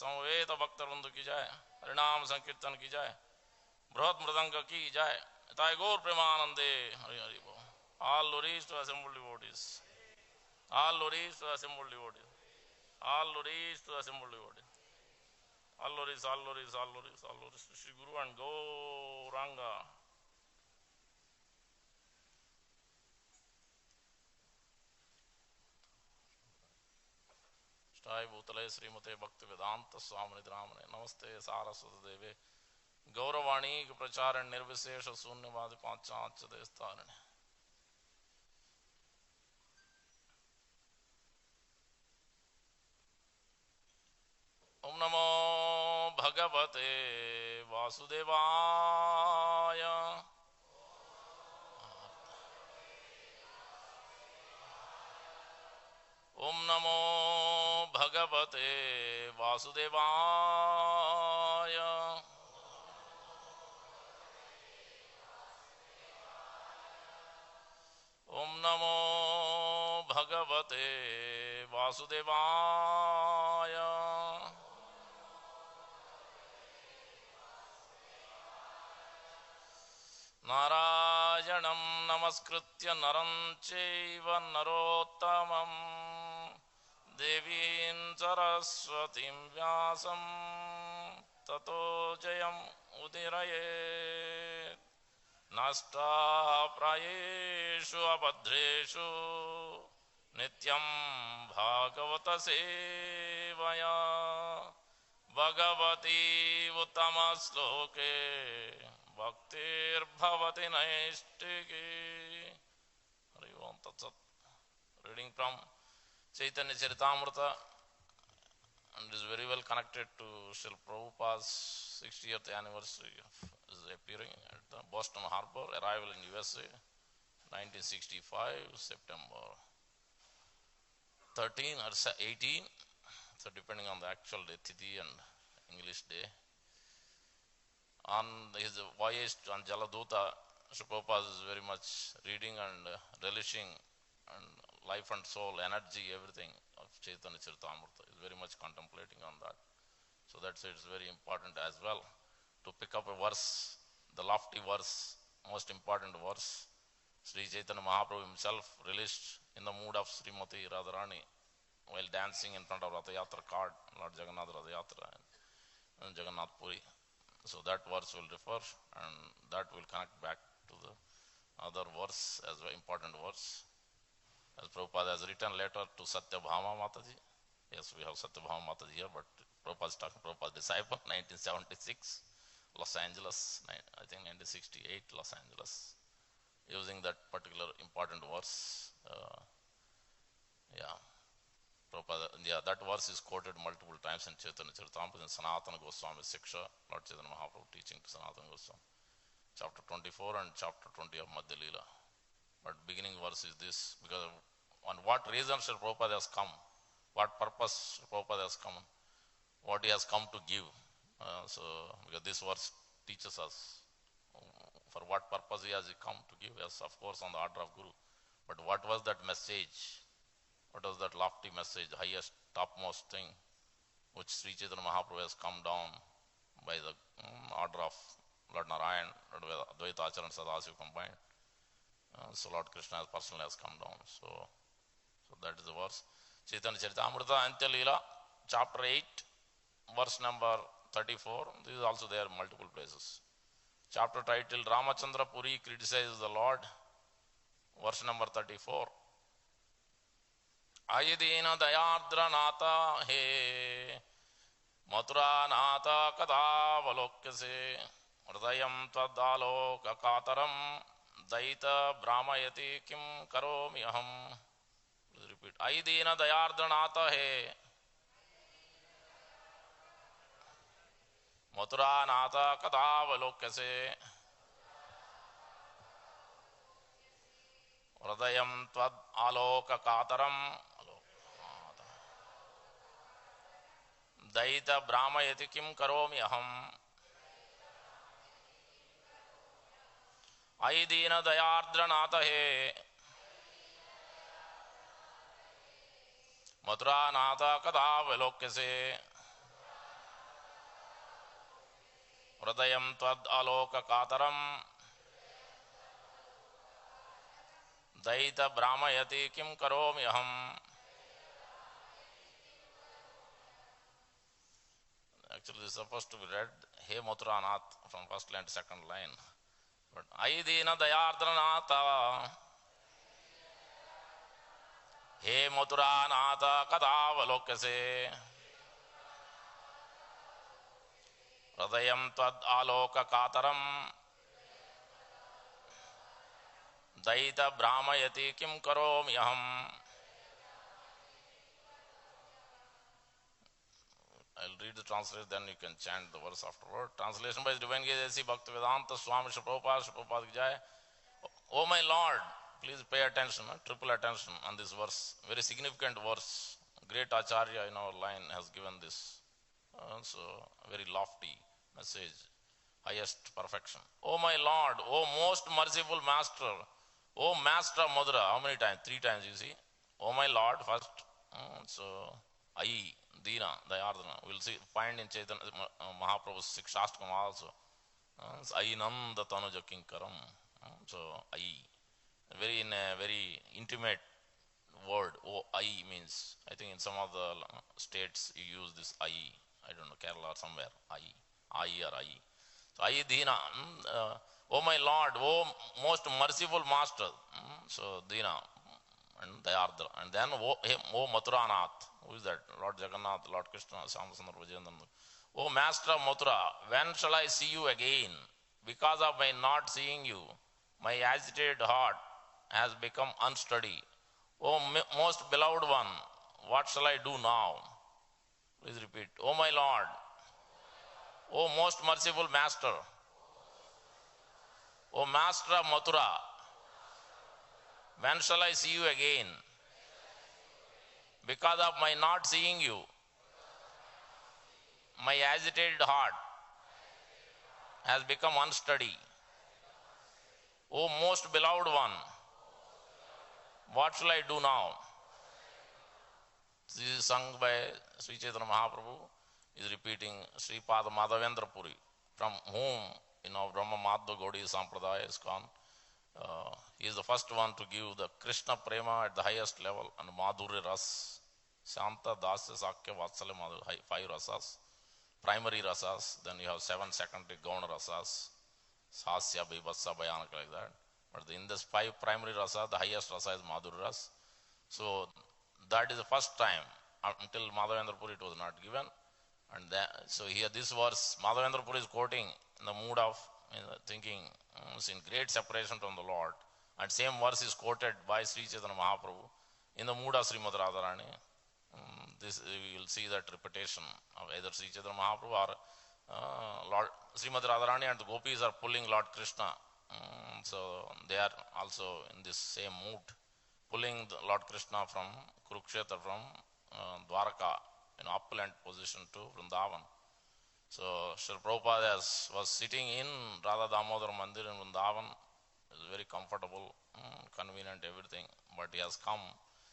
समवेत भक्तवृंद की जय, हरिनाम संकीर्तन की जय, बृहत मृदंग की जय, ताय गौर प्रेमानंदे हरि हरि बोल। All glories to assembled devotees. All glories to assembled devotees. All glories to assembled devotees. All glories, all glories, all glories, all glories to Sri Guru and Gauranga. Stai Bhutale Srimate Bhakti Vedanta Swami Dramane. Namaste Saraswati Deve. Gauravani Pracharan Nirvisesha Sunyavadi Panchacha Destarane. Om Namo Bhagavate Vasudevaya. Om Namo Bhagavate Vasudevaya. Om Namo Bhagavate Vasudevaya. Narayanam Namaskritya Naram Chaiva Narottamam Devim Saraswatim Vyasam Tato Jayam Udirayet Nasta Prayeshu Abhadreshu Nityam Bhagavata Sevaya Bhagavati Uttama Sloke Bhaktir Bhavati Naistiki. Hari Om Tat Sat. Reading from Chaitanya Charitamrita, and is very well connected to Srila Prabhupada's 60th anniversary of his appearing at the Boston Harbor, arrival in USA, 1965, September 13 or 18, so depending on the actual day, Tithi and English day. On his voyage on Jaladuta, Srila Prabhupada is very much reading and relishing and life and soul, energy, everything of Chaitanya Charitamrita. Is very much contemplating on that. So that's it's very important as well to pick up a verse, the lofty verse, most important verse. Sri Chaitanya Mahaprabhu himself released in the mood of Srimati Radharani while dancing in front of Ratha Yatra cart, Lord Jagannath Ratha Yatra and Jagannath Puri. So that verse will refer, and that will connect back to the other verse as an important verse. As Prabhupada has written letter to Satyabhama Mataji. Yes, we have Satyabhama Mataji here, but Prabhupada is talking Prabhupada's disciple, 1976, Los Angeles, I think 1968, Los Angeles, using that particular important verse. Prabhupada, that verse is quoted multiple times in Chaitanya Charitamrita, in Sanatana Goswami Siksha, Lord Chaitanya Mahaprabhu teaching to Sanatana Goswami, chapter 24 and chapter 20 of Madhya Leela. But beginning verse is this, because on what reason Sri Prabhupada has come, what purpose Sri Prabhupada has come, what he has come to give. Because this verse teaches us for what purpose he has come to give. Yes, of course, on the order of Guru. But what was that message? What was that lofty message, the highest, topmost thing, which Sri Chaitanya Mahaprabhu has come down by the order of Lord Narayan, Lord Advaita Acharya and Sadasiva combined. So Lord Krishna has personally has come down. So that is the verse. Chaitanya Charitamrita Antya Leela, chapter 8, verse number 34. This is also there multiple places. Chapter titled Ramachandra Puri criticizes the Lord, verse number 34. Ayidina Dayadra Nata He Mathura Nata Kada Valokyase Hridayam Tadaloka Kataram Daita Brahmayati Kim Karomi Aham. Please repeat. Ayidina Dayadra Nata He Mathura Nata Kada Valokyase Hridayam Tvad Aloka Kataram Daita Brahmayati Kim Karomi Aham. Aidina Dayardra Nata He Mathura Nata Kada Velokyase हृदयं त्वद् आलोककातरं दयित भ्रामयति किं करोमि अहम्. Actually, this is supposed to be read He Mathuranath from first line to second line. But Ai Dina Dayardranatha He Mathuranatha Kadavalokase Hridayam Tvad Aloka Kataram Daita Brahmayati Kim Karomi Aham. I'll read the translation, then you can chant the verse afterward. Translation by His Divine Grace A.C. Bhaktivedanta Swami Shri Prabhupada, Shri Prabhupada Ki Jai. Oh my Lord, please pay attention, triple attention on this verse. Very significant verse. Great Acharya in our line has given this. So, very lofty message. Highest perfection. Oh my Lord, oh most merciful Master, oh Master Madhura. How many times? 3 times you see. Oh my Lord first. So, Ai, Dina, Dayardana. We'll see, find in Chaitanya Mahaprabhu's 6th Shastakam also. Ai Nanda Tanuja Kinkaram. So, Ai. Very in a very intimate word. Oh, I means, I think in some of the states you use this I don't know, Kerala or somewhere. I or I. So, I Dina. Oh my Lord, oh most merciful Master. So, Dina. And Dayardra. And then, oh Mathuranath. Who is that? Lord Jagannath, Lord Krishna, Shyamsundar Vijayendra. Oh Master Mathura, when shall I see you again? Because of my not seeing you, my agitated heart has become unsteady. Oh most beloved one, what shall I do now? Please repeat. Oh my Lord, oh most merciful Master, oh Master of Mathura, when shall I see you again? Because of my not seeing you, my agitated heart has become unsteady. Oh most beloved one, what shall I do now? This is sung by Sri Chaitanya Mahaprabhu. Is repeating Sripada Madhavendra Puri, from whom Brahma Madhva Gaudiya Sampradaya is gone. He is the first one to give the Krishna Prema at the highest level, and Madhurya Ras, Shanta, Dasya, Sakya, Vatsalya, Madhurya, 5 rasas, primary rasas, then you have 7 secondary Gauna rasas, Sasya, Bibhasa, Bhayanaka, like that. But in this 5 primary rasas, the highest rasa is Madhurya Ras. So that is the first time. Until Madhavendra Puri it was not given. And so here this verse, Madhavendra Puri is quoting in the mood of thinking, in great separation from the Lord. And same verse is quoted by Sri Chaitanya Mahaprabhu in the mood of Srimad Radharani. This we will see that repetition of either Sri Chaitanya Mahaprabhu or Lord Srimad Radharani, and the gopis are pulling Lord Krishna. So they are also in this same mood, pulling the Lord Krishna from Kurukshetra, from Dwaraka, in opulent position to Vrindavan. So Srila Prabhupada was sitting in Radha Damodar Mandir in Vrindavan. It was very comfortable, convenient, everything. But he has come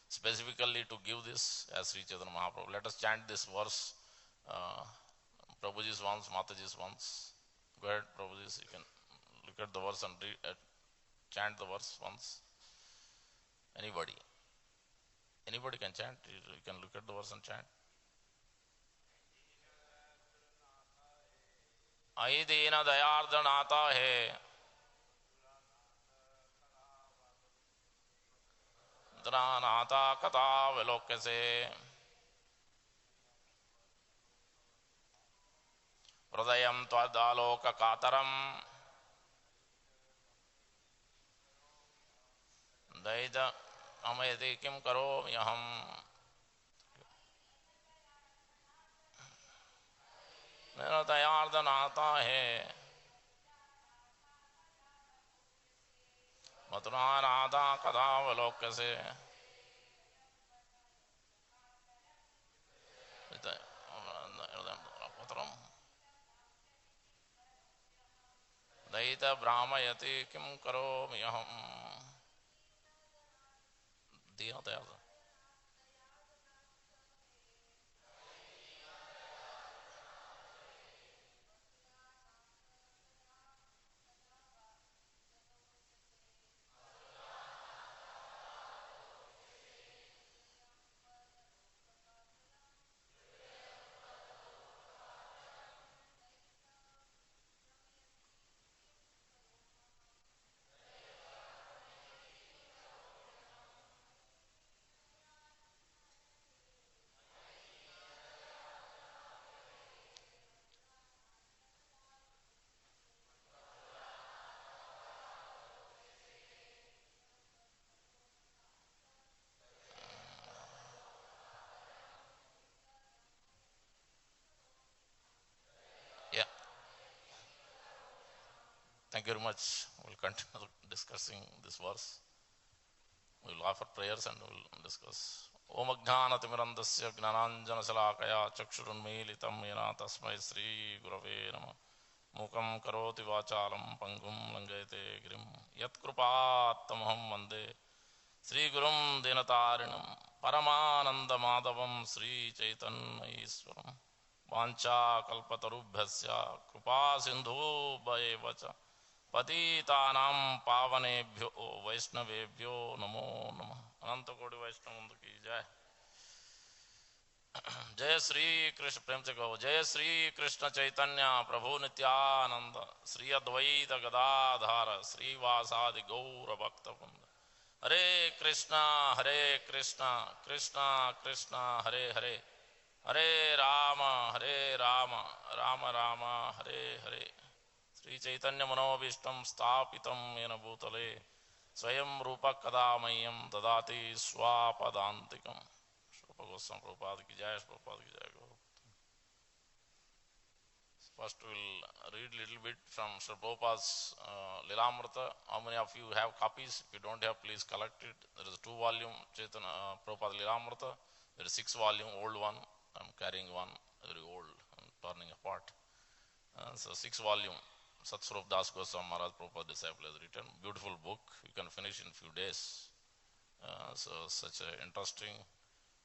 specifically to give this as Sri Chaitanya Mahaprabhu. Let us chant this verse. Prabhuji's once, Mataji's once. Go ahead, Prabhuji's. You can look at the verse and chant the verse once. Anybody? Anybody can chant. You can look at the verse and chant. Ai Dina Dayardhanata He Dranata Kata Velokase Pradayam Twadaloka Kataram Daita Amayati Kim Karo Yaham Nera Dayardhanata He Mathuranata Kata Velokase Daita Brahmayati Kim Karo Yaham Dina Dayardhanata. Thank you very much. We'll continue discussing this verse. We'll offer prayers and we'll discuss. Om Ajnanaatimirandasya Gnananjana Salakaya Chakshurunmilitam Yena Tasmai Sri Gurave Namah Mukam Karoti Vachalam Pangum Langayate Grim Yat Krupaattamaham Vande Sri Gurum Dinatarinam Paramananda Madhavam Sri Chaitanya Iswaram Vancha Kalpatarubhyasya Krupa Sindhu Bhayevacha Patitanam Pavanebhyo Vaishnavebhyo Namo Namah. Ananta Kodi Vaishnavandu ki jai. Jai Sri Krishna Prem se kaho. Jai Sri Krishna Chaitanya Prabhu Nityananda Sri Advaita Gadadhara Sri Vasadi Gaura Bhakta Vrinda. Hare Krishna Krishna Krishna Hare Hare Hare Rama Rama Rama Hare Hare. Sri Chaitanya Manobishtam Stapitam Yena Bhutale Swayam Rupa Kadamayam Dadati Swapadantikam. Shrupa Goswami Prabhupada ki jai, Prabhupada ki jai. First we will read a little bit from Sri Prabhupada's Lilamrita. How many of you have copies? If you don't have, please collect it. There is a 2-volume Chaitanya Prabhupada Lilamrita. There is a 6-volume old one. I am carrying one very old and turning apart. So 6-volume. Satswarup Das Goswami Maharaj Prabhupada disciple has written. Beautiful book. You can finish in a few days. So such a interesting,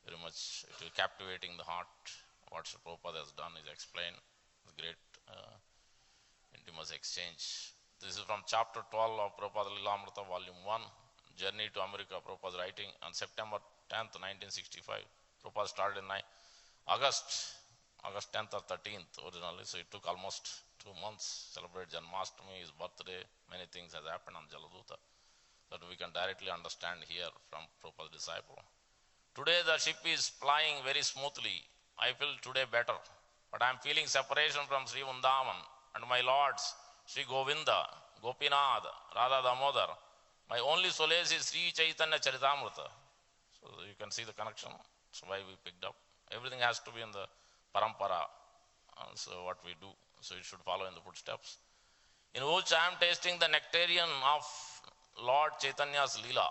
very much it will captivating the heart. What Sri Prabhupada has done is explained. Great intimate exchange. This is from chapter 12 of Prabhupada Lilamrita, volume 1. Journey to America, Prabhupada writing on September 10th, 1965. Prabhupada started in August 10th or 13th originally. So it took almost 2 months. Celebrate Janmashtami, his birthday. Many things has happened on Jaladuta that we can directly understand here from Prabhupada's disciple. Today the ship is flying very smoothly. I feel today better. But I am feeling separation from Sri Vrindavan and my lords, Sri Govinda, Gopinath, Radha Damodar. My only solace is Sri Chaitanya Charitamrita. So you can see the connection. That's why we picked up. Everything has to be in the parampara. So what we do. So it should follow in the footsteps. In which I am tasting the nectarian of Lord Chaitanya's Leela.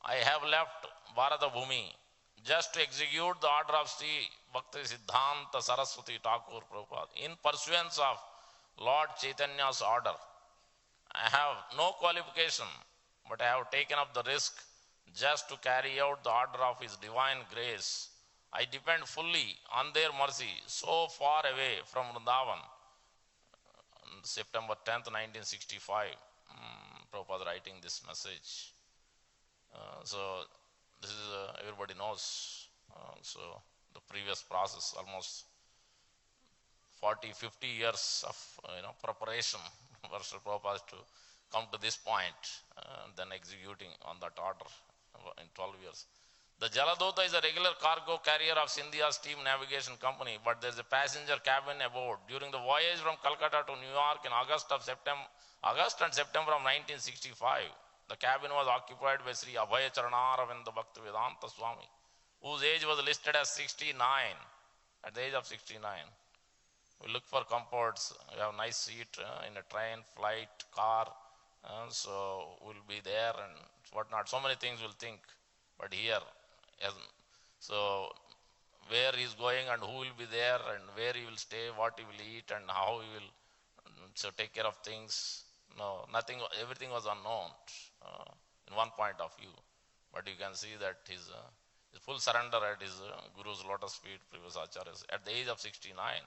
I have left Bharata Bhumi just to execute the order of Sri Bhakti Siddhanta Saraswati Thakur Prabhupada. In pursuance of Lord Chaitanya's order, I have no qualification, but I have taken up the risk just to carry out the order of His divine grace. I depend fully on their mercy, so far away from Vrindavan. September 10th, 1965, Prabhupada writing this message. So this is, everybody knows. So the previous process, almost 40-50 years of preparation for Sri Prabhupada to come to this point, then executing on that order in 12 years. The Jaladuta is a regular cargo carrier of Scindia's steam navigation company, but there is a passenger cabin aboard. During the voyage from Calcutta to New York in August and September of 1965, the cabin was occupied by Sri Abhaya Charanaravinda Bhaktivedanta Swami, whose age was listed as 69. At the age of 69, we look for comforts. We have a nice seat in a train, flight, car. So we'll be there and whatnot. So many things we'll think. But here, so where he is going and who will be there and where he will stay, what he will eat and how he will so take care of things. No, nothing, everything was unknown in one point of view. But you can see that his full surrender at his Guru's lotus feet, previous acharyas, at the age of 69.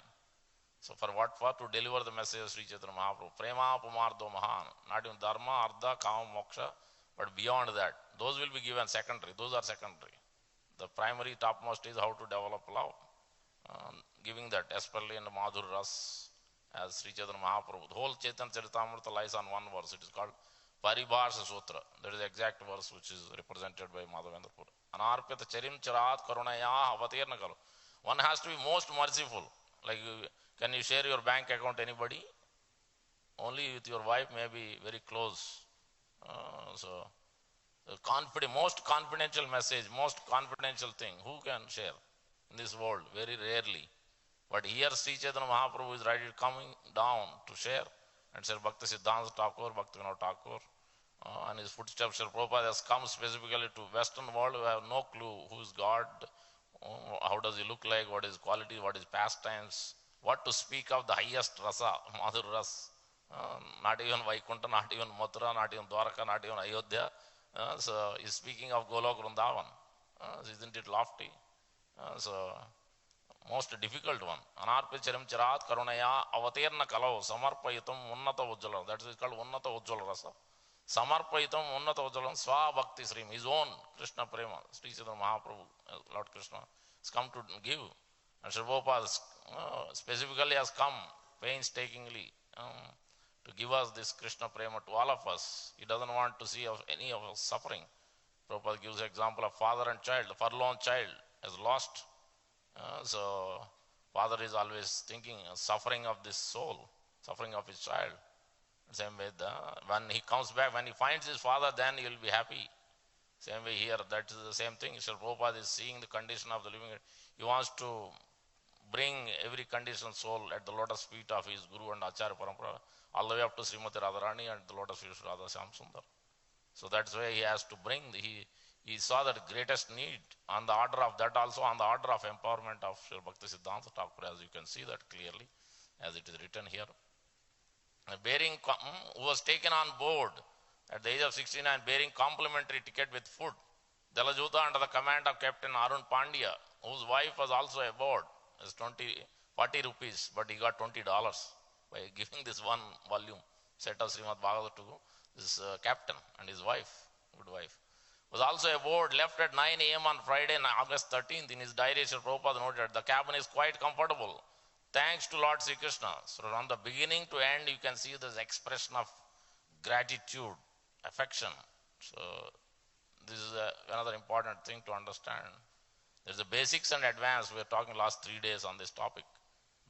So for what? For to deliver the message of Sri Chaitanya Mahaprabhu. Prema Pumardo Mahan. Not even Dharma, Artha, Kama, Moksha, but beyond that. Those will be given secondary. Those are secondary. The primary topmost is how to develop love. Giving that, especially in the Madhur Ras, as Sri Chaitanya Mahaprabhu. The whole Chaitanya Charitamrita lies on one verse. It is called Paribhasha Sutra. That is the exact verse which is represented by Madhavendrapur. Anarpita Charim Charat Karunaya Avatirna Kalu. One has to be most merciful. Like, can you share your bank account to anybody? Only with your wife, maybe very close. So, the most confidential message, most confidential thing, who can share in this world? Very rarely. But here Sri Chaitanya Mahaprabhu is coming down to share And Sri Bhakti Siddhanta Thakur, Bhakti Vinod Thakur, and his footsteps, Sri Prabhupada has come specifically to Western world who have no clue who is God, how does he look like, what is quality, what is pastimes, what to speak of the highest rasa, Madhur Ras. Not even Vaikuntha, not even Mathura, not even Dwaraka, not even Ayodhya. So he's speaking of Golok Vrindavan. Isn't it lofty? So most difficult one. Anarpicharam Charat Karunaya Avatirna Kalau Samarpayitam Unnata Ujjala. That is called Unnata Ujjala Rasa. Samarpayitam Unnata Ujjalam Swa Bhakti Srim. His own Krishna Prema. Sri Chaitanya Mahaprabhu, Lord Krishna, has come to give. And Sri Prabhupada specifically has come painstakingly to give us this Krishna Prema to all of us. He doesn't want to see any of us suffering. Prabhupada gives an example of father and child. The forlorn child has lost. So father is always thinking suffering of this soul, suffering of his child. Same way, when he comes back, when he finds his father, then he will be happy. Same way here, that is the same thing. Sri Prabhupada is seeing the condition of the living. He wants to bring every conditioned soul at the lotus feet of his Guru and Acharya Parampara, all the way up to Srimati Radharani and the lotus feet of Radha Shyam Sundar. So that's why he has to bring, he saw that greatest need on the order of that, also on the order of empowerment of Sri Bhakti Siddhanta Thakur, as you can see that clearly, as it is written here. Who was taken on board at the age of 69, bearing complimentary ticket with food. Delajuta under the command of Captain Arun Pandya, whose wife was also aboard, is 40 rupees, but he got $20 by giving this one volume set of Srimad Bhagavatam to this captain and his wife, good wife. Was also aboard, left at 9 a.m. on Friday, August 13th. In his diary, Sri Prabhupada noted, the cabin is quite comfortable, thanks to Lord Sri Krishna. So from the beginning to end, you can see this expression of gratitude, affection. So this is another important thing to understand. There's the basics and advanced. We are talking last 3 days on this topic.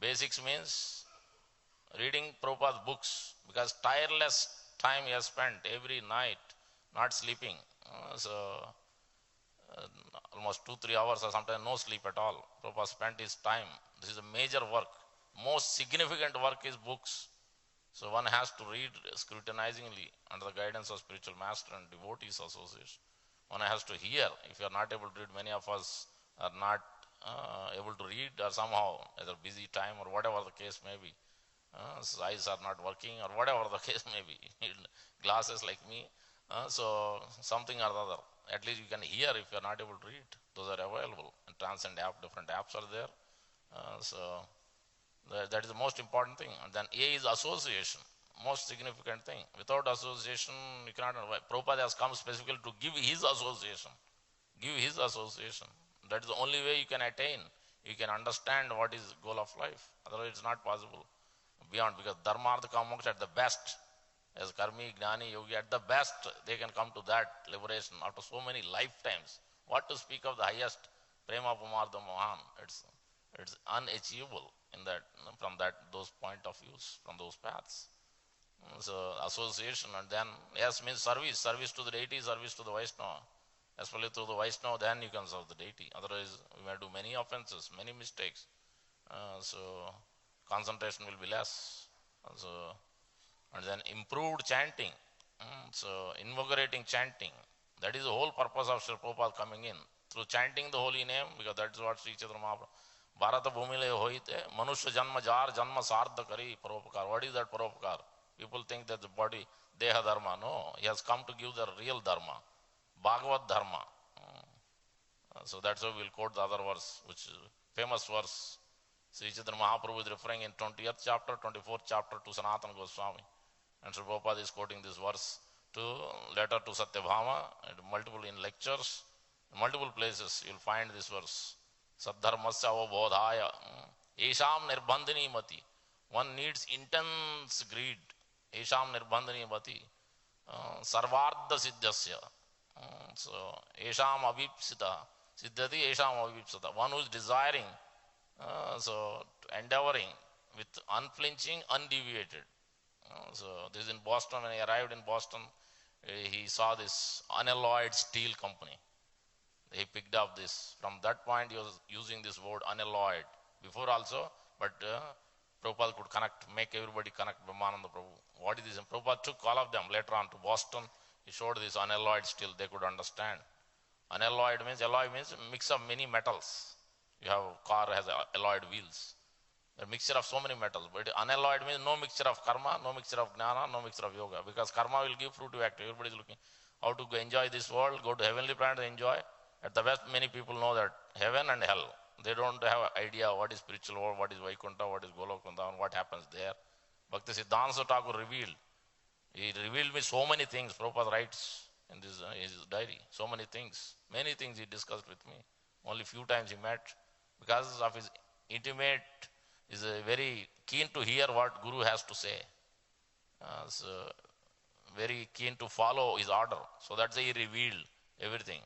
Basics means reading Prabhupada's books, because tireless time he has spent every night, not sleeping. Almost 2-3 hours or sometimes no sleep at all. Prabhupada spent his time. This is a major work. Most significant work is books. So one has to read scrutinizingly under the guidance of spiritual master and devotees association. One has to hear. If you are not able to read, many of us are not able to read, or somehow either busy time or whatever the case may be. Eyes are not working or whatever the case may be. Glasses like me. So something or the other. At least you can hear if you are not able to read. Those are available. And Transcend app, different apps are there. So that is the most important thing. And then A is association. Most significant thing. Without association, you cannot. Prabhupada has come specifically to give his association. Give his association. That is the only way you can attain. You can understand what is the goal of life. Otherwise, it's not possible. Beyond, because Dharma, Artha, Kama, Moksha at the best, as Karmi, Gnani, Yogi, at the best, they can come to that liberation after so many lifetimes. What to speak of the highest Prema Pumartha Mohan? It's unachievable in that, from those point of views, from those paths. So association, and then yes means service to the deity, service to the Vaishnava. Especially through the Vaishnava, then you can serve the deity. Otherwise, we may do many offenses, many mistakes. So concentration will be less. And then improved chanting. So invigorating chanting. That is the whole purpose of Sri Prabhupada coming in. Through chanting the holy name, because that is what Sri Chaitanya Mahaprabhu. Bharata Bhumile hoite, Manusha Janma Jar Janma Sardha Kari Paropakar. What is that Paropakar? People think that the body, Deha Dharma. No, he has come to give the real Dharma. Bhagavad Dharma. So that's why we'll quote the other verse, which is famous verse. Sri Chaitanya Mahaprabhu is referring in 20th chapter, 24th chapter to Sanatana Goswami. And Sri Prabhupada is quoting this verse to letter to Satyabhama, and multiple in lectures, in multiple places you'll find this verse. Saddharmasya avabodhaya esham nirbandhani mati. One needs intense greed. Esham nirbandhani mati. Sarvardha siddhasya. So esham avipsita. Siddhati esham avipsita. One who is desiring, so endeavoring with unflinching, undeviated. So this is in Boston. When he arrived in Boston, he saw this unalloyed steel company. He picked up this. From that point, he was using this word unalloyed. Before also, but Prabhupada could connect, make everybody connect Brahmananda Prabhu. What is this? And Prabhupada took all of them later on to Boston. He showed this unalloyed steel, they could understand. Unalloyed means, alloy means mix of many metals. You have car has alloyed wheels. A mixture of so many metals. But unalloyed means no mixture of karma, no mixture of jnana, no mixture of yoga. Because karma will give fruit to act. Everybody is looking how to enjoy this world, go to heavenly planet and enjoy. At the best, many people know that heaven and hell. They don't have idea what is spiritual world, what is Vaikuntha, what is Golokunda, and what happens there. Bhakti Siddhanta Thakur revealed. He revealed me so many things. Prabhupada writes in this, his diary. So many things. Many things he discussed with me. Only few times he met. Because of his intimate, is very keen to hear what Guru has to say. So very keen to follow his order. So that's why he revealed everything.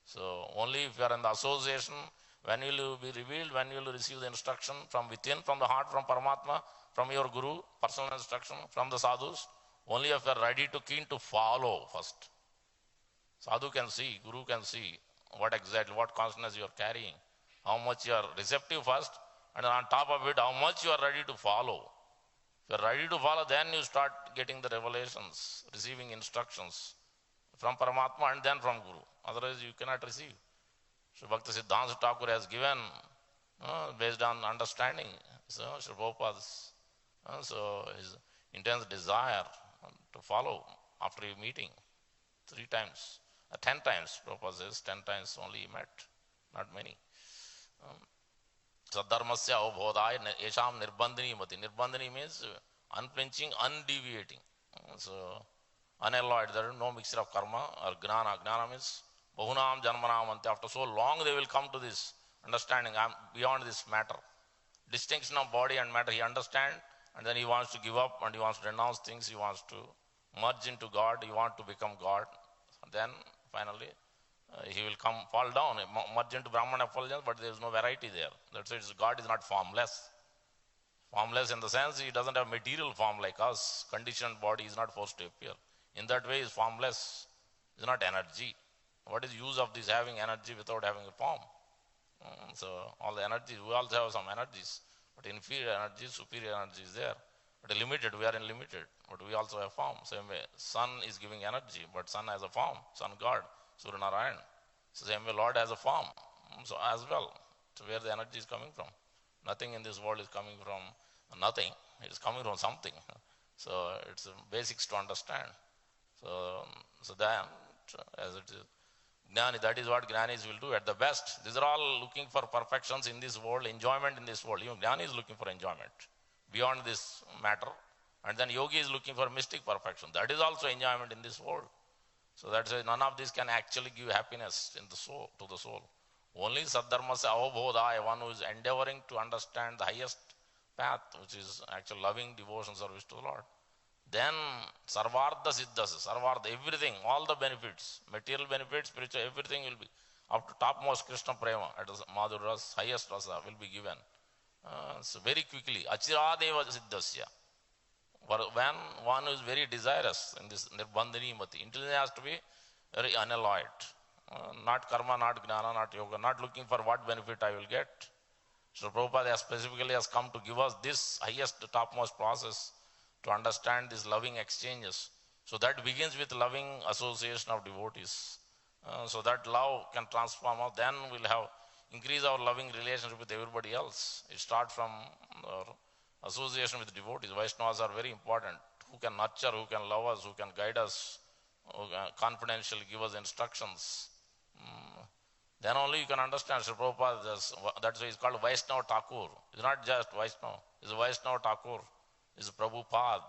So only if you are in the association, when will you be revealed, when you will receive the instruction from within, from the heart, from Paramatma, from your Guru, personal instruction, from the sadhus, only if you are ready to keen to follow first. Sadhu can see, Guru can see what exactly, what consciousness you are carrying, how much you are receptive first, and on top of it, how much you are ready to follow. If you are ready to follow, then you start getting the revelations, receiving instructions from Paramatma and then from Guru. Otherwise, you cannot receive. So Bhakti Siddhanta Thakur has given based on understanding. So Sri Prabhupada's his intense desire to follow after a meeting 3 times, 10 times. Prabhupada says 10 times only he met, not many. Saddharmasya avbodhaya esham nirbandhini mati. Nirbandhini means unflinching, undeviating. So unalloyed, there is no mixture of karma or gnana. Gnana means bahunam janmanam ante. After so long they will come to this understanding. I am beyond this matter. Distinction of body and matter he understands, and then he wants to give up and he wants to renounce things. He wants to merge into God. He wants to become God. And then finally he will fall down, merge into Brahman effulgence, but there is no variety there. That's why God is not formless. Formless in the sense he doesn't have material form like us. Conditioned body is not forced to appear. In that way, is formless. Is not energy. What is use of this having energy without having a form? So all the energies, we also have some energies, but inferior energy, superior energy is there. But limited, we are in limited, but we also have form. Same way, sun is giving energy, but sun has a form. Sun God, Surya Narayan. So same way, Lord has a form. So as well, so where the energy is coming from? Nothing in this world is coming from nothing. It is coming from something. So it's basics to understand. So then, as it is, Gnani, that is what Gnanis will do at the best. These are all looking for perfections in this world, enjoyment in this world. Even Gnani is looking for enjoyment beyond this matter. And then Yogi is looking for mystic perfection. That is also enjoyment in this world. So that's why none of this can actually give happiness in the soul, to the soul. Only Saddharmasya avbodhaya, one who is endeavoring to understand the highest path, which is actual loving devotion service to the Lord. Then sarvardha siddhas, sarvardha, everything, all the benefits, material benefits, spiritual, everything will be up to topmost Krishna prema, at Madhur Ras, highest rasa will be given. So very quickly, achiradeva siddhasya. When one is very desirous in this nirbandhini mati, intelligence has to be very unalloyed. Not karma, not gnana, not yoga, not looking for what benefit I will get. So Prabhupada specifically has come to give us this highest, topmost process to understand these loving exchanges. So that begins with loving association of devotees. So that love can transform us. Then we'll have increase our loving relationship with everybody else. It starts from our association with devotees. Vaishnavas are very important. Who can nurture, who can love us, who can guide us, who can confidentially give us instructions. Then only you can understand. Sri Prabhupada, that's why he's called Vaishnava Thakur. It's not just Vaishnava. It's Vaishnava Thakur. It's Prabhupada.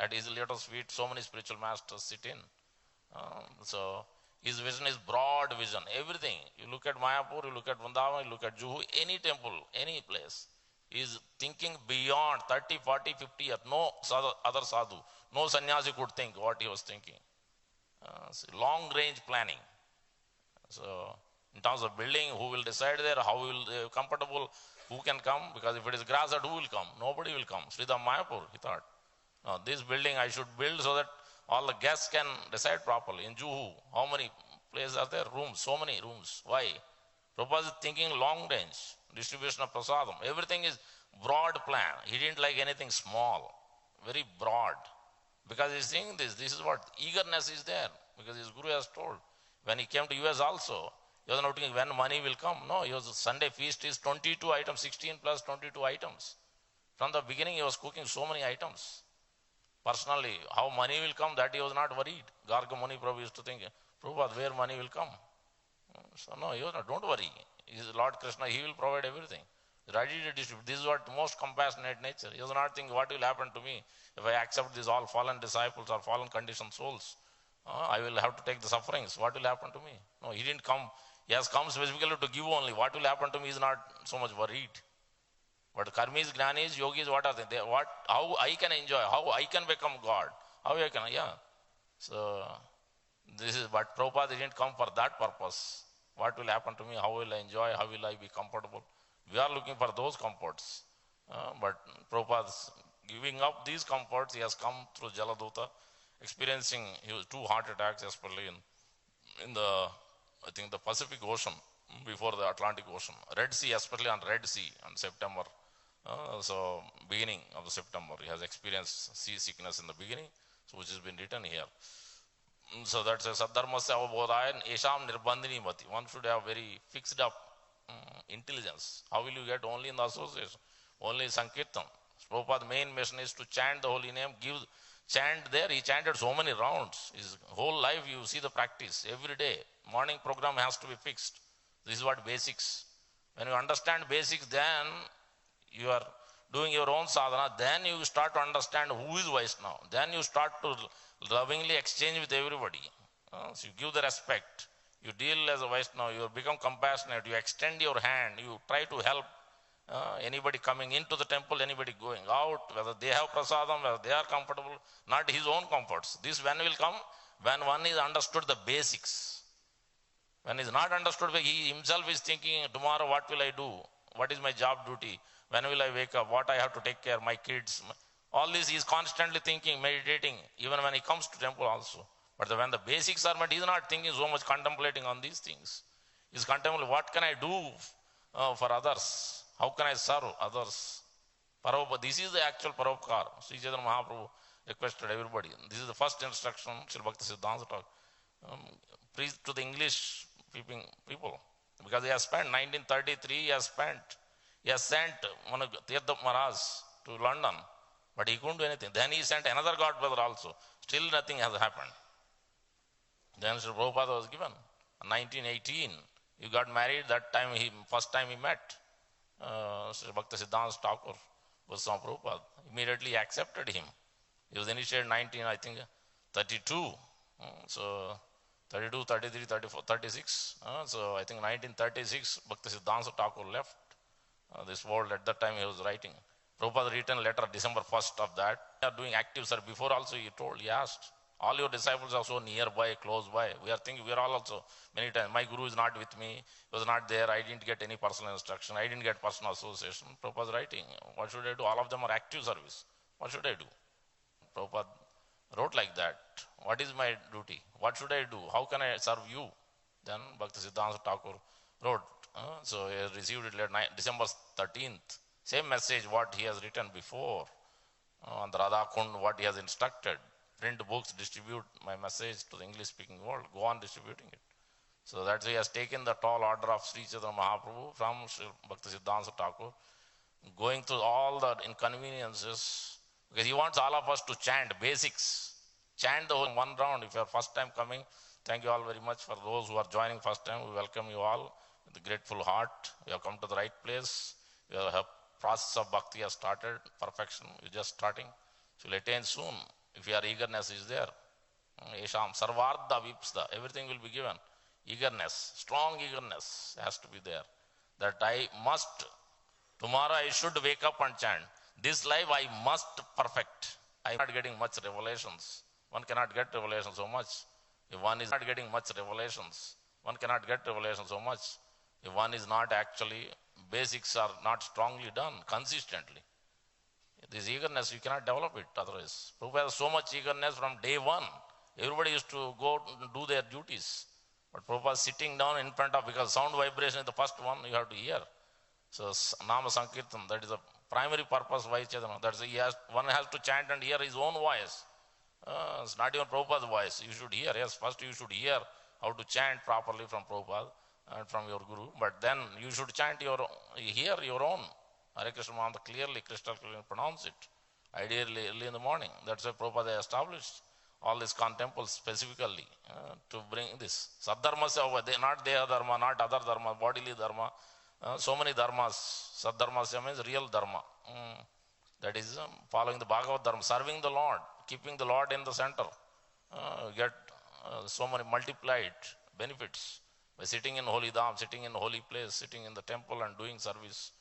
At his lotus feet, so many spiritual masters sit in. So his vision is broad vision. Everything. You look at Mayapur, you look at Vrindavan, you look at Juhu, any temple, any place. He is thinking beyond 30, 40, 50 years. No other sadhu, no sannyasi could think what he was thinking. Long range planning. So in terms of building, who will decide there, how will they comfortable, who can come? Because if it is grass, who will come? Nobody will come. Sridham Mayapur, he thought. No, this building I should build so that all the guests can decide properly. In Juhu, how many places are there? Rooms, so many rooms. Why? Prabhupada is thinking long range, distribution of prasadam. Everything is Broad plan. He didn't like anything small, very broad. Because he's saying this is what eagerness is there. Because his guru has told. When he came to US also, he was not thinking when money will come. No, he was Sunday feast is 22 items, 16 plus 22 items. From the beginning, he was cooking so many items. Personally, how money will come, that he was not worried. Garga Muni Prabhu used to think, Prabhupada, where money will come? So no, he was not, don't worry. He is Lord Krishna, he will provide everything. Ready to distribute. This is what most compassionate nature. He was not thinking what will happen to me if I accept these all fallen disciples or fallen conditioned souls. I will have to take the sufferings. What will happen to me? No, he didn't come. He has come specifically to give only. What will happen to me is not so much worried. But karmis, jnanis, yogis, what are they? How I can enjoy, how I can become God. How I can, So, this is, but Prabhupada didn't come for that purpose. What will happen to me? How will I enjoy? How will I be comfortable? We are looking for those comforts. But Prabhupada's giving up these comforts, he has come through Jaladuta, experiencing his 2 heart attacks, especially in the, I think, the Pacific Ocean, before the Atlantic Ocean. Red Sea, especially on Red Sea in September. So beginning of September, he has experienced seasickness in the beginning, so which has been written here. So that's a Saddharmasya avabodhaya esham nirbandhini mati. One should have very fixed up intelligence. How will you get only in the association? Only Sankirtan. Prabhupada's main mission is to chant the holy name, chant there. He chanted so many rounds. His whole life you see the practice every day. Morning program has to be fixed. This is what basics. When you understand basics, then you are doing your own sadhana, then you start to understand who is Vaishnava. Then you start to lovingly exchange with everybody. So you give the respect. You deal as a Vaishnava, you become compassionate, you extend your hand, you try to help anybody coming into the temple, anybody going out, whether they have prasadam, whether they are comfortable, not his own comforts. This when will come? When one is understood the basics. When he is not understood, he himself is thinking, tomorrow what will I do? What is my job duty? When will I wake up? What I have to take care of my kids? All this he is constantly thinking, meditating, even when he comes to temple also. But when the basics are met, he is not thinking so much, contemplating on these things. He is contemplating, what can I do for others? How can I serve others? This is the actual Paropkar. Sri Chaitanya Mahaprabhu requested everybody. This is the first instruction, Sri Bhakti Siddhanta talk. Preach to the English people. Because he has spent 1933, he has sent Tirtha Maharaj to London, but he couldn't do anything. Then he sent another god brother also. Still nothing has happened. Then Sri Prabhupada was given. In 1918, he got married. That time, first time he met Sri Bhakti Siddhanta Thakur Goswami Prabhupada. Immediately he accepted him. He was initiated in 32. So 32, 33, 34, 36. So I think 1936, Bhakti Siddhanta Thakur left this world. At that time he was writing. Prabhupada written letter December 1st of that. They are doing active, sir. Before also he asked, all your disciples are so nearby, close by. We are thinking, we are all also many times. My guru is not with me. He was not there. I didn't get any personal instruction. I didn't get personal association. Prabhupada writing, what should I do? All of them are active service. What should I do? Prabhupada wrote like that. What is my duty? What should I do? How can I serve you? Then Bhakti Siddhanta Thakur wrote. So he received it December 13th. Same message what he has written before. On the Radha Kund, what he has instructed. Print books, distribute my message to the English speaking world. Go on distributing it. So that's why he has taken the tall order of Sri Chaitanya Mahaprabhu from Sri Bhakti Siddhanta Thakur, going through all the inconveniences, because he wants all of us to chant basics. Chant the whole one round. If you are first time coming, thank you all very much. For those who are joining first time, we welcome you all with a grateful heart. You have come to the right place. Your process of bhakti has started. Perfection is just starting. So you'll attain soon. If your eagerness is there. Esham sarvardha vipsda. Everything will be given. Eagerness, strong eagerness has to be there. That I must, tomorrow I should wake up and chant. This life I must perfect. I am not getting much revelations. One cannot get revelation so much. If one is not getting much revelations, one cannot get revelation so much. If one is not actually, basics are not strongly done consistently. This eagerness, you cannot develop it otherwise. Prabhupada has so much eagerness from day one. Everybody used to go do their duties. But Prabhupada is sitting down in front of, because sound vibration is the first one you have to hear. So Nama Sankirtan, that is a primary purpose why Chaitanya. That's one has to chant and hear his own voice. It's not even Prabhupada's voice. You should hear. Yes, first you should hear how to chant properly from Prabhupada and from your Guru. But then you should chant hear your own. Hare Krishna Mantra clearly, crystal clearly pronounce it. Ideally early in the morning. That's why Prabhupada established all these temples specifically to bring this. Saddharmasya, not Deha Dharma, not other Dharma, bodily Dharma. So many Dharmas. Saddharmasya means real Dharma. That is following the Bhagavad Dharma, serving the Lord, keeping the Lord in the center. Get so many multiplied benefits by sitting in holy dham, sitting in holy place, sitting in the temple and doing service,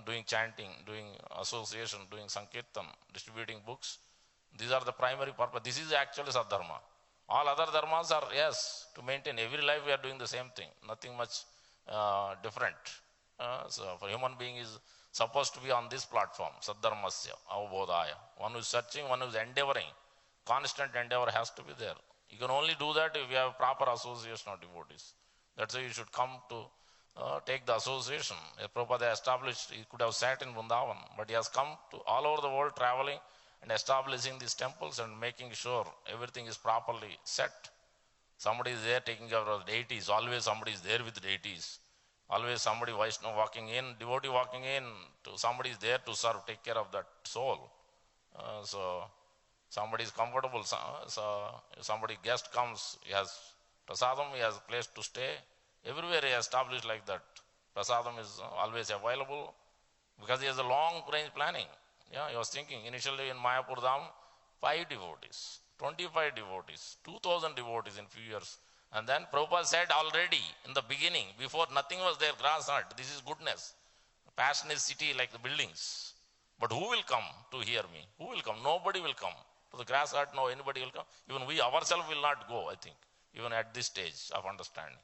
doing chanting, doing association, doing sankirtan, distributing books. These are the primary purpose. This is actually Saddharma. All other dharmas are, yes, to maintain. Every life we are doing the same thing. Nothing much different. So for human being is supposed to be on this platform, Saddharmasya, Avabodhaya. One who is searching, one who is endeavoring. Constant endeavor has to be there. You can only do that if you have proper association of devotees. That's why you should come to take the association. As Prabhupada established, he could have sat in Vrindavan, but he has come to all over the world traveling and establishing these temples and making sure everything is properly set. Somebody is there taking care of the deities. Always somebody is there with deities. Always somebody Vaishnava walking in, devotee walking in, somebody is there to serve, take care of that soul. So somebody is comfortable. So if somebody guest comes, he has prasadam, he has a place to stay. Everywhere he has established like that. Prasadam is always available because he has a long range planning. Yeah, he was thinking initially in Mayapur Dham, 5 devotees, 25 devotees, 2,000 devotees in few years. And then Prabhupada said already in the beginning, before nothing was there, grass hut, this is goodness. Passion is city like the buildings. But who will come to hear me? Who will come? Nobody will come. To the grass hut, no, anybody will come. Even we ourselves will not go, I think, even at this stage of understanding.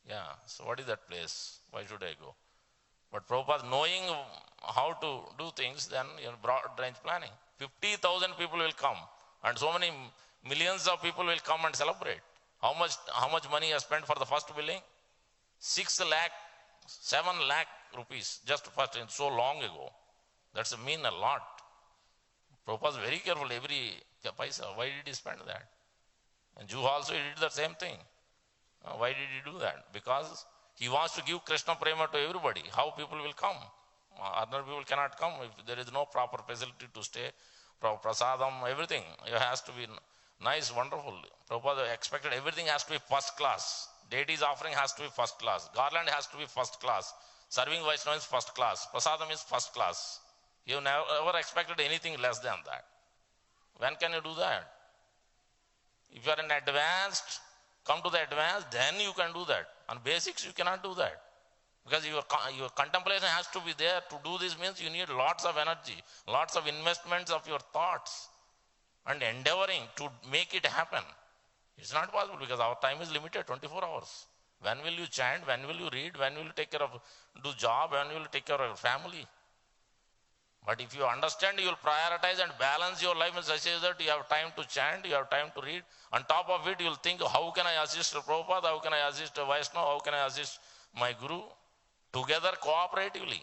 Yeah, so what is that place? Why should I go? But Prabhupada, knowing how to do things, then broad range planning. 50,000 people will come, and so many millions of people will come and celebrate. How much money he has spent for the first building? 6 lakh, 7 lakh rupees, just first, in so long ago. That's mean a lot. Prabhupada is very careful, every paisa. Why did he spend that? And Jew also he did the same thing. Why did he do that? Because he wants to give Krishna Prema to everybody. How people will come? Other people cannot come if there is no proper facility to stay. Prasadam, everything. It has to be nice, wonderful. Prabhupada expected everything has to be first class. Deities offering has to be first class. Garland has to be first class. Serving Vaishnava is first class. Prasadam is first class. You never expected anything less than that. When can you do that? If you are in advanced, come to the advanced, then you can do that. On basics, you cannot do that. Because your contemplation has to be there. To do this means you need lots of energy, lots of investments of your thoughts and endeavoring to make it happen. It's not possible because our time is limited, 24 hours. When will you chant? When will you read? When will you take care of, do job? When will you take care of your family? But if you understand, you will prioritize and balance your life in such a way that you have time to chant, you have time to read. On top of it, you will think, how can I assist Prabhupada? How can I assist Vaishnava? How can I assist my Guru? Together, cooperatively.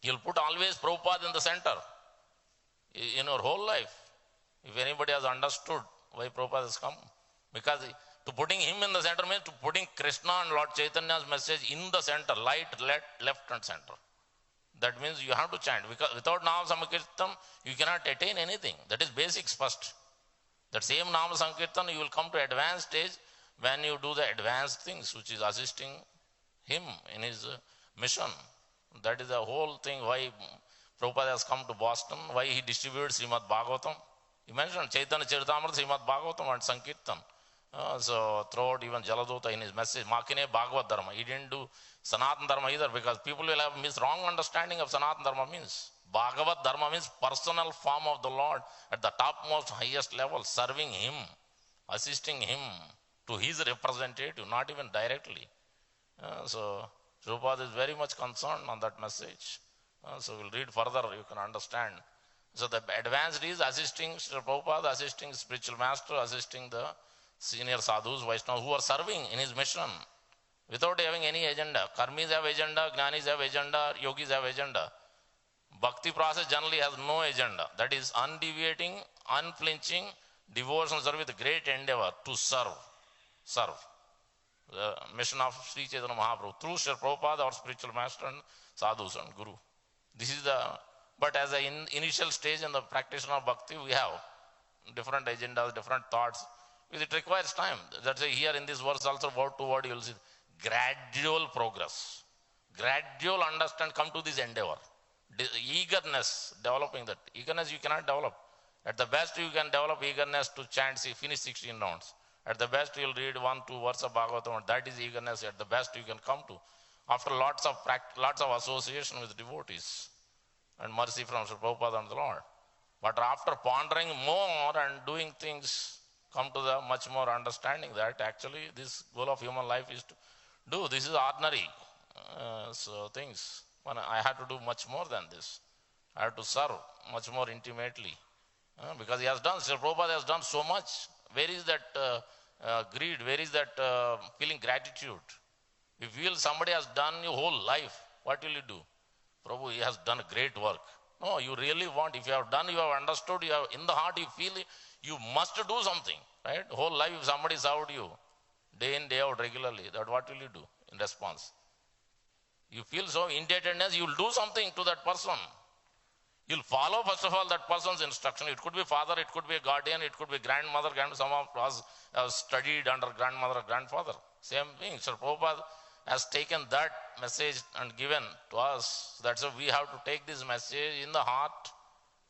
You will put always Prabhupada in the center in your whole life. If anybody has understood why Prabhupada has come. Because to putting him in the center means to putting Krishna and Lord Chaitanya's message in the center, light, left and center. That means you have to chant. Because without Nama Sankirtan, you cannot attain anything. That is basics first. That same Nama Sankirtan, you will come to advanced stage when you do the advanced things, which is assisting him in his mission. That is the whole thing why Prabhupada has come to Boston, why he distributed Srimad Bhagavatam. He mentioned Chaitanya Charitamrita, Srimad Bhagavatam and Sankirtan. So throughout even Jaladota in his message, Makine Bhagavad Dharma. He didn't do Sanatana Dharma either because people will have wrong understanding of Sanatana Dharma means. Bhagavad Dharma means personal form of the Lord at the topmost, highest level, serving him, assisting him to his representative, not even directly. So Prabhupada is very much concerned on that message. So we'll read further, you can understand. So the advanced is assisting Sri Prabhupada, assisting spiritual master, assisting the senior sadhus, Vaishnavas who are serving in his mission without having any agenda. Karmis have agenda, Jnanis have agenda, Yogis have agenda. Bhakti process generally has no agenda. That is undeviating, unflinching, devotional service with great endeavor to serve. Serve. The mission of Sri Chaitanya Mahaprabhu through Sri Prabhupada, our spiritual master and sadhus and guru. This is but as an initial stage in the practitioner of bhakti, we have different agendas, different thoughts. It requires time. That's why here in this verse also, word to word, you will see gradual progress. Gradual understand, come to this endeavor. Eagerness, developing that. Eagerness you cannot develop. At the best you can develop eagerness to chant, finish 16 rounds. At the best you will read 1-2 verses of Bhagavatam. That is eagerness at the best you can come to. After lots of association with devotees and mercy from Sri Prabhupada and the Lord. But after pondering more and doing things, come to the much more understanding that actually this goal of human life is to do. This is ordinary things. I have to do much more than this. I have to serve much more intimately. Because he has done, Sri Prabhupada has done so much. Where is that greed? Where is that feeling gratitude? If you feel somebody has done your whole life, what will you do? Prabhu, he has done a great work. No, you really want, if you have done, you have understood, you have in the heart, you feel it, you must do something, right? Whole life, if somebody served you, day in, day out, regularly, that what will you do in response? You feel so indebtedness, you will do something to that person. You'll follow, first of all, that person's instruction. It could be father, it could be a guardian, it could be grandmother, some of us have studied under grandmother, grandfather. Same thing. Sir Prabhupada has taken that message and given to us. That's why we have to take this message in the heart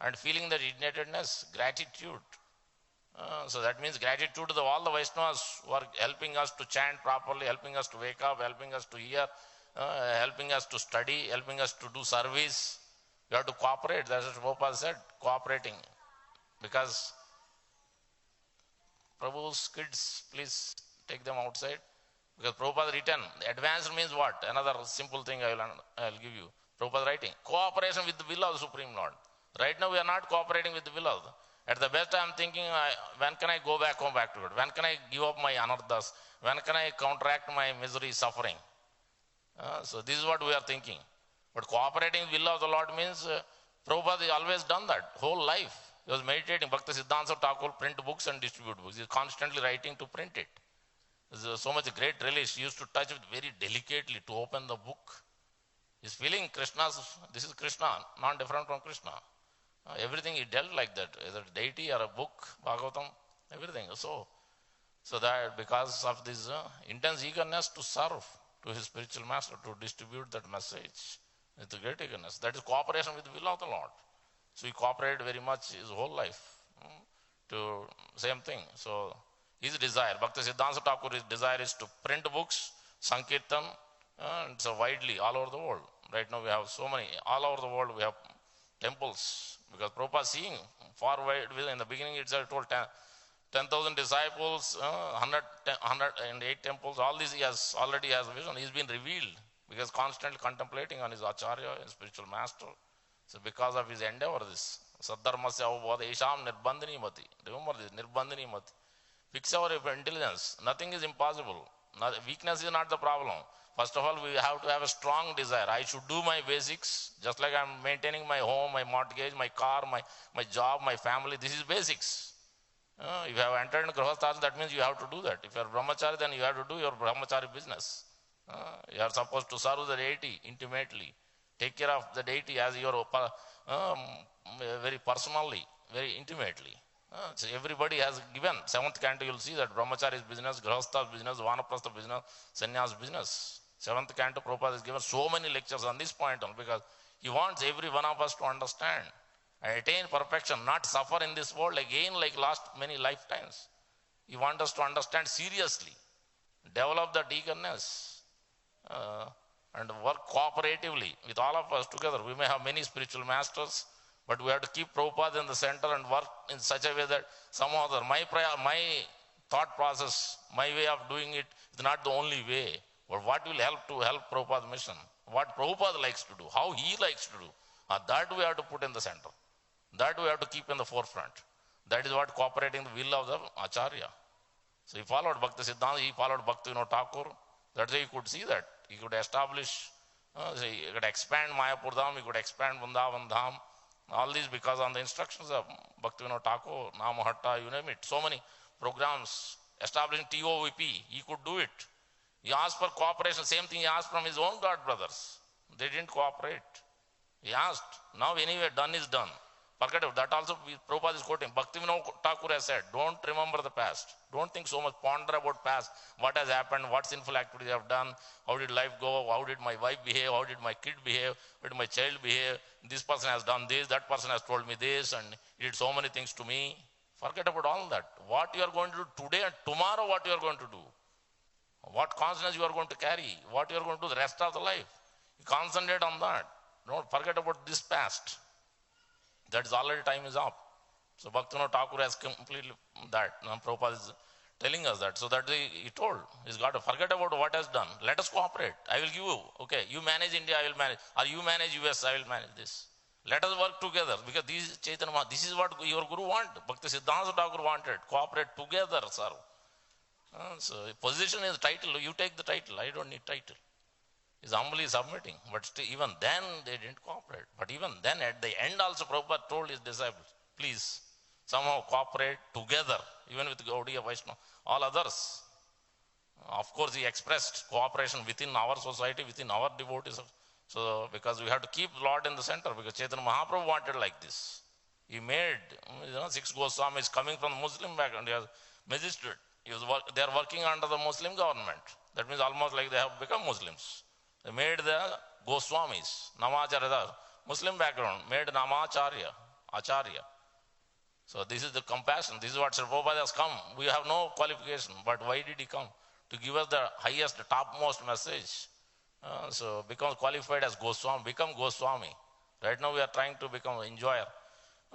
and feeling that indebtedness, gratitude. So that means gratitude to all the Vaishnavas who are helping us to chant properly, helping us to wake up, helping us to hear, helping us to study, helping us to do service. You have to cooperate. That's what Prabhupada said, cooperating. Because Prabhu's kids, please take them outside. Because Prabhupada written, advanced means what? Another simple thing I will give you. Prabhupada writing, cooperation with the will of the Supreme Lord. Right now we are not cooperating with the will of the. At the best I am thinking, when can I go back home, back to God? When can I give up my anarthas? When can I counteract my misery, suffering? So this is what we are thinking. But cooperating will of the Lord means Prabhupada has always done that whole life. He was meditating. Bhakti Siddhanta Thakur print books and distribute books. He is constantly writing to print it. There's so much great relish. He used to touch it very delicately to open the book. He's feeling Krishna's, this is Krishna, not different from Krishna. Everything he dealt like that, either deity or a book, Bhagavatam, everything. So that because of this intense eagerness to serve to his spiritual master, to distribute that message. With great eagerness. That is cooperation with the will of the Lord. So he cooperated very much his whole life to same thing. So his desire, Bhakti Siddhanta Thakur's desire is to print books, Sankirtan, and so widely all over the world. Right now we have so many, all over the world we have temples. Because Prabhupada seeing far wide, in the beginning itself told 10,000 disciples, 108 temples, all this he has already has vision. He's been revealed. Because constantly contemplating on his acharya, his spiritual master. So because of his endeavor, this Saddharmasya avabodha esham nirbandhani mati. Remember this, nirbandhani mati. Fix our intelligence. Nothing is impossible. Weakness is not the problem. First of all, we have to have a strong desire. I should do my basics, just like I'm maintaining my home, my mortgage, my car, my job, my family. This is basics. If you have entered in Grihastha, that means you have to do that. If you are brahmachari, then you have to do your brahmachari business. You are supposed to serve the deity intimately. Take care of the deity as your very personally, very intimately. So everybody has given. 7th canto you will see that brahmachari's business, grihastha's business, vanaprastha business, sannyas business. 7th canto Prabhupada has given so many lectures on this point on because he wants every one of us to understand and attain perfection, not suffer in this world again like last many lifetimes. He wants us to understand seriously, develop that eagerness. And work cooperatively with all of us together. We may have many spiritual masters, but we have to keep Prabhupada in the center and work in such a way that somehow my thought process, my way of doing it is not the only way. But what will help to help Prabhupada's mission? What Prabhupada likes to do, how he likes to do, that we have to put in the center. That we have to keep in the forefront. That is what cooperating the will of the Acharya. So he followed Bhakti Siddhanta, he followed Bhakti Thakur. That's why you could see that. He could establish So you could expand Mayapur Dham, you could expand Vrindavan Dham. All these because on the instructions of Bhaktivinoda Thakur, Namahatta, you name it. So many programs establishing TOVP, he could do it. He asked for cooperation, same thing he asked from his own God brothers. They didn't cooperate. He asked. Now anyway, done is done. Forget it. That also Prabhupada is quoting. Bhaktivinoda Thakur has said, don't remember the past. Don't think so much, ponder about past. What has happened, what sinful activities I have done, how did life go, how did my wife behave, how did my kid behave, how did my child behave, this person has done this, that person has told me this, and he did so many things to me. Forget about all that. What you are going to do today and tomorrow, what you are going to do. What consciousness you are going to carry, what you are going to do the rest of the life. You concentrate on that. Don't forget about this past. That is already time is up. So Bhaktivinoda Thakur has completely that. Now Prabhupada is telling us that. So that he told, he's got to forget about what has done. Let us cooperate. I will give you, okay, you manage India, I will manage. Or you manage US, I will manage this. Let us work together because this is what your Guru wanted. Bhakti Siddhanta Thakur wanted. Cooperate together, sir. So position is title. You take the title. I don't need title. He's humbly submitting. But still, even then, they didn't cooperate. But even then, at the end also, Prabhupada told his disciples, please, somehow cooperate together, even with Gaudiya Vaishnava, all others. Of course, he expressed cooperation within our society, within our devotees. So, because we have to keep Lord in the center, because Chaitanya Mahaprabhu wanted like this. He made, 6 Goswamis coming from the Muslim background. He was magistrate. They are working under the Muslim government. That means almost like they have become Muslims. They made the Goswamis, Namacharya, Muslim background, made Namacharya, Acharya. So this is the compassion. This is what Sri Prabhupada has come. We have no qualification, but why did he come? To give us the highest, the topmost message. So become qualified as Goswami, become Goswami. Right now we are trying to become enjoyer.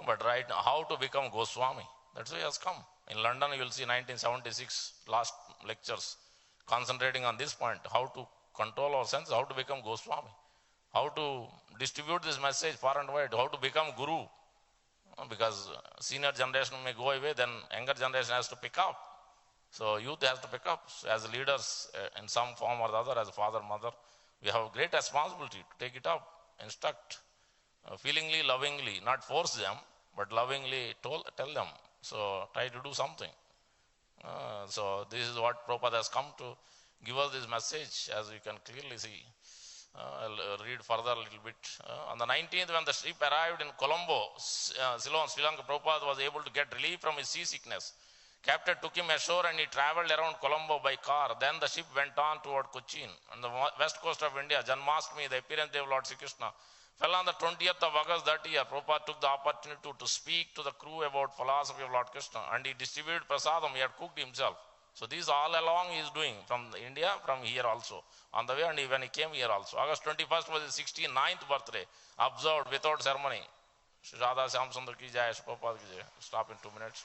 But right now, how to become Goswami? That's why he has come. In London, you will see 1976 last lectures concentrating on this point, how to control our senses, how to become Goswami, how to distribute this message far and wide, how to become Guru. Because senior generation may go away, then younger generation has to pick up. So youth has to pick up. So as leaders in some form or the other, as a father, mother, we have a great responsibility to take it up, instruct, feelingly, lovingly, not force them, but lovingly tell them. So try to do something. So this is what Prabhupada has come to give us this message, as you can clearly see. I'll read further a little bit. On the 19th, when the ship arrived in Colombo, Ceylon, Sri Lanka, Prabhupada was able to get relief from his seasickness. Captain took him ashore and he traveled around Colombo by car. Then the ship went on toward Cochin. On the west coast of India, Janmashtami, the appearance day of Lord Sri Krishna, fell on the 20th of August that year. Prabhupada took the opportunity to speak to the crew about philosophy of Lord Krishna, and he distributed prasadam. He had cooked himself. So these all along he is doing from India, from here also. On the way, and when he came here also. August 21st was his 69th birthday, observed without ceremony. Shri Radha Shyam Sundar ki jai, Shri Prabhupada ki jai. Stop in 2 minutes.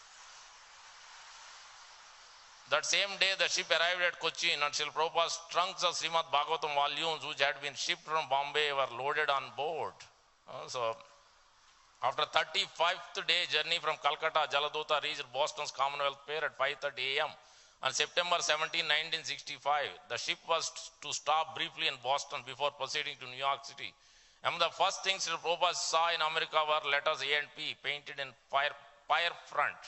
That same day, the ship arrived at Cochin, and Sri Prabhupada's trunks of Srimad Bhagavatam volumes, which had been shipped from Bombay, were loaded on board. So, after 35th day journey from Calcutta, Jaladota reached Boston's Commonwealth Fair at 5:30 a.m. On September 17, 1965. The ship was to stop briefly in Boston before proceeding to New York City. Among the first things Sri Prabhupada saw in America were letters A and P painted in pier front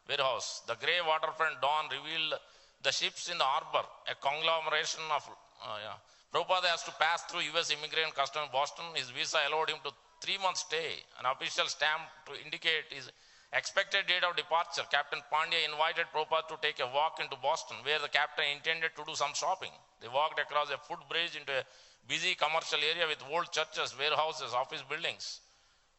warehouse. The grey waterfront dawn revealed the ships in the harbor, a conglomeration of Prabhupada has to pass through U.S. Immigration Customs in Boston. His visa allowed him to 3-month stay. An official stamp to indicate his expected date of departure. Captain Pandya invited Prabhupada to take a walk into Boston, where the captain intended to do some shopping. They walked across a footbridge into a busy commercial area with old churches, warehouses, office buildings.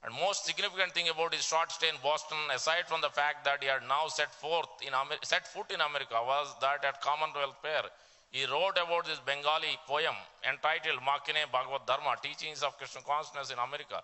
And most significant thing about his short stay in Boston, aside from the fact that he had now set foot in America, was that at Commonwealth Fair, he wrote about this Bengali poem entitled Makine Bhagavad Dharma, Teachings of Krishna Consciousness in America.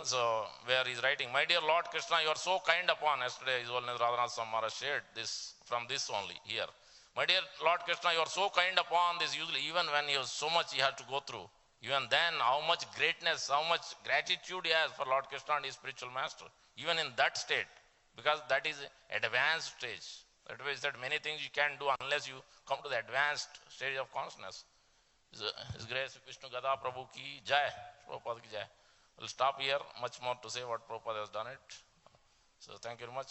So where he's writing, my dear Lord Krishna, you are so kind upon. Yesterday His Holiness Radhanath Samara shared this from this only here. My dear Lord Krishna, you are so kind upon this, usually even when he was so much he had to go through. Even then, how much greatness, how much gratitude he has for Lord Krishna and his spiritual master. Even in that state, because that is advanced stage. That way he said many things you can't do unless you come to the advanced stage of consciousness. His Grace Vishnu Gada Prabhu ki jai, Prabhupada ki jai. We'll stop here. Much more to say what Prabhupada has done it. So thank you very much.